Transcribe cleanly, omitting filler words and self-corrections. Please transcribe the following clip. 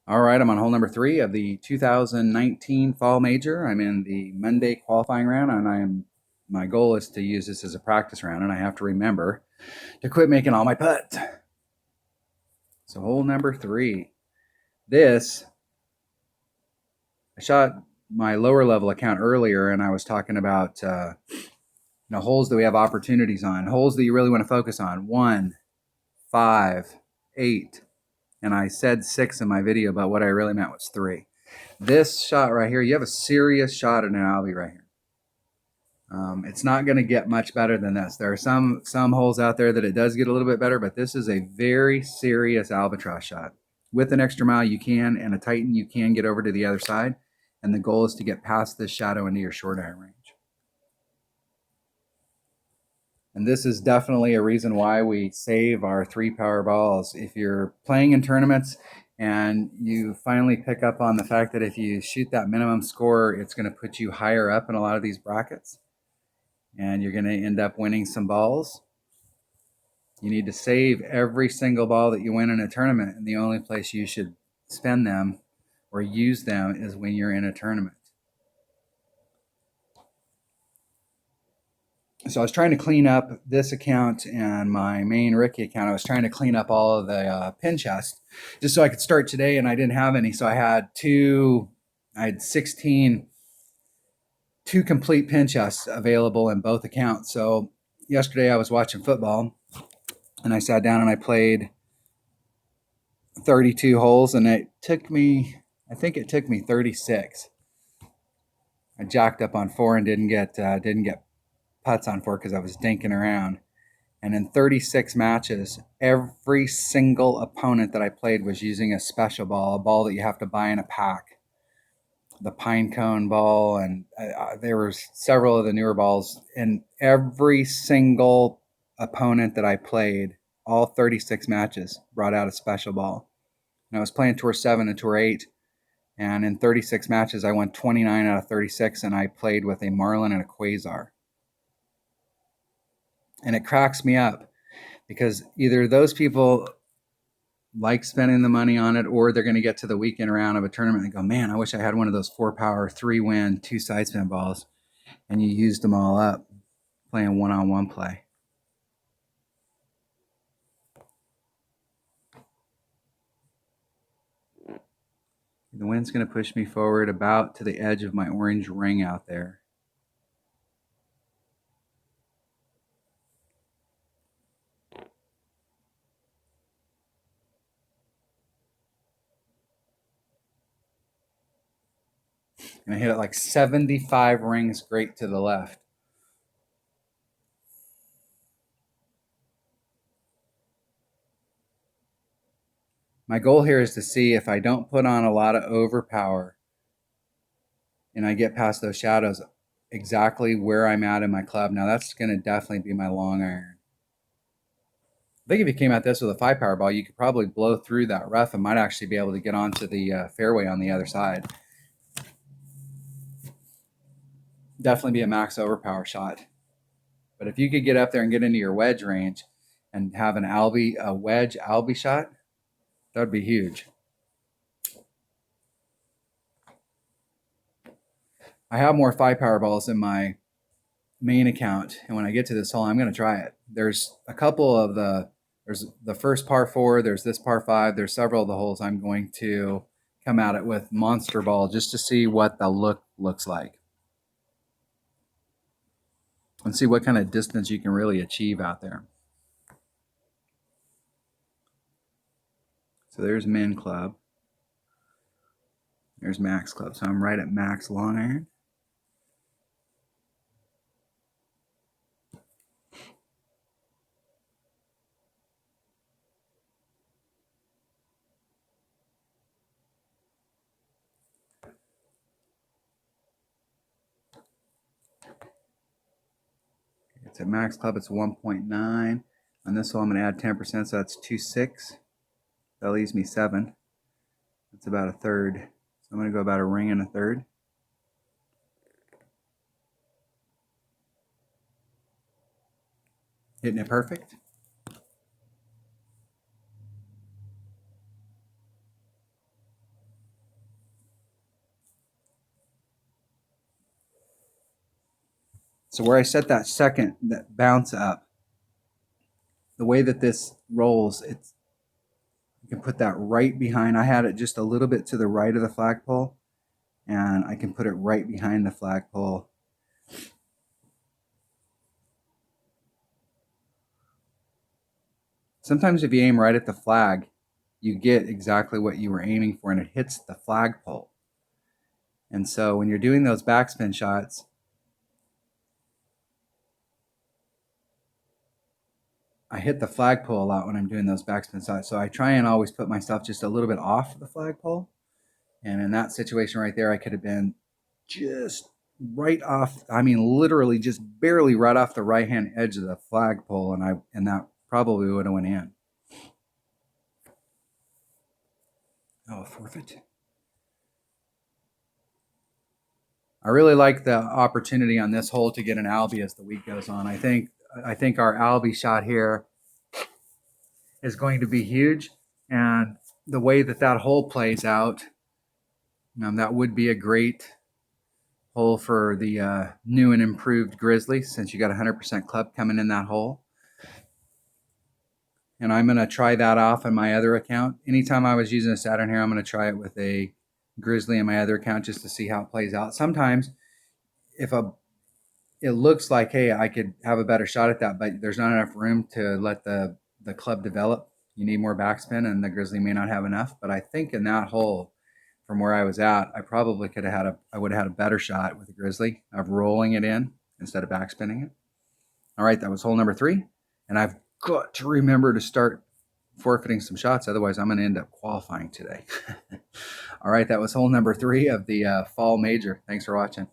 All right, I'm on hole number 3 of the 2019 Fall Major. I'm in the Monday qualifying round, and my goal is to use this as a practice round, and I have to remember to quit making all my putts. So hole number 3. This, I shot my lower level account earlier, and I was talking about holes that we have opportunities on, holes that you really want to focus on. 1, 5, 8, and I said 6 in my video, but what I really meant was 3. This shot right here, you have a serious shot at an Albie right here. It's not going to get much better than this. There are some holes out there that it does get a little bit better, but this is a very serious albatross shot. With an extra mile you can, and a Titan you can get over to the other side, and the goal is to get past this shadow into your short iron range. And this is definitely a reason why we save our 3 power balls. If you're playing in tournaments and you finally pick up on the fact that if you shoot that minimum score, it's going to put you higher up in a lot of these brackets, and you're going to end up winning some balls. You need to save every single ball that you win in a tournament, and the only place you should spend them or use them is when you're in a tournament. So I was trying to clean up this account and my main Ricky account. I was trying to clean up all of the pin chests just so I could start today, and I didn't have any. So I had 16 two complete pin chests available in both accounts. So yesterday I was watching football, and I sat down and I played 32 holes, and I think it took me 36. I jacked up on 4 and didn't get putts on 4 because I was dinking around. And in 36 matches, every single opponent that I played was using a special ball, a ball that you have to buy in a pack. The pine cone ball, and there were several of the newer balls. And every single opponent that I played, all 36 matches, brought out a special ball. And I was playing Tour 7 and Tour 8. And in 36 matches, I won 29 out of 36, and I played with a Marlin and a Quasar. And it cracks me up because either those people like spending the money on it, or they're going to get to the weekend round of a tournament and go, man, I wish I had one of those 4 power, 3 win, 2 side spin balls. And you used them all up playing one-on-one play. The wind's going to push me forward about to the edge of my orange ring out there. And I hit it like 75 rings great to the left. My goal here is to see if I don't put on a lot of overpower and I get past those shadows, exactly where I'm at in my club. Now that's going to definitely be my long iron. I think if you came at this with a 5 power ball, you could probably blow through that rough and might actually be able to get onto the fairway on the other side. Definitely be a max overpower shot. But if you could get up there and get into your wedge range and have a wedge Albie shot, that would be huge. I have more 5 power balls in my main account, and when I get to this hole, I'm going to try it. There's a couple of there's the first par 4, there's this par 5, there's several of the holes I'm going to come at it with monster ball just to see what the look looks like and see what kind of distance you can really achieve out there. So there's min club, there's max club, so I'm right at max long iron. It's at max club, it's 1.9. On this hole, I'm going to add 10%, so that's 2.6. That leaves me 7. That's about a third. So I'm going to go about a ring and a third. Hitting it perfect. So where I set that second, that bounce up, the way that this rolls, it's, you can put that right behind. I had it just a little bit to the right of the flagpole, and I can put it right behind the flagpole. Sometimes if you aim right at the flag, you get exactly what you were aiming for, and it hits the flagpole. And so when you're doing those backspin shots, I hit the flagpole a lot when I'm doing those backspin shots. So I try and always put myself just a little bit off the flagpole. And in that situation right there, I could have been just right off. I mean, literally just barely right off the right-hand edge of the flagpole, and that probably would have went in. Oh, forfeit. I really like the opportunity on this hole to get an Albie as the week goes on. I think our Albie shot here is going to be huge, and the way that that hole plays out, that would be a great hole for the new and improved Grizzly, since you got 100% club coming in that hole. And I'm going to try that off on my other account. Anytime I was using a Saturn here, I'm going to try it with a Grizzly in my other account just to see how it plays out. Sometimes if it looks like, hey, I could have a better shot at that, but there's not enough room to let the club develop. You need more backspin, and the Grizzly may not have enough. But I think in that hole, from where I was at, I probably I would have had a better shot with the Grizzly of rolling it in instead of backspinning it. All right, that was hole number 3. And I've got to remember to start forfeiting some shots. Otherwise, I'm going to end up qualifying today. All right, that was hole number 3 of the fall major. Thanks for watching.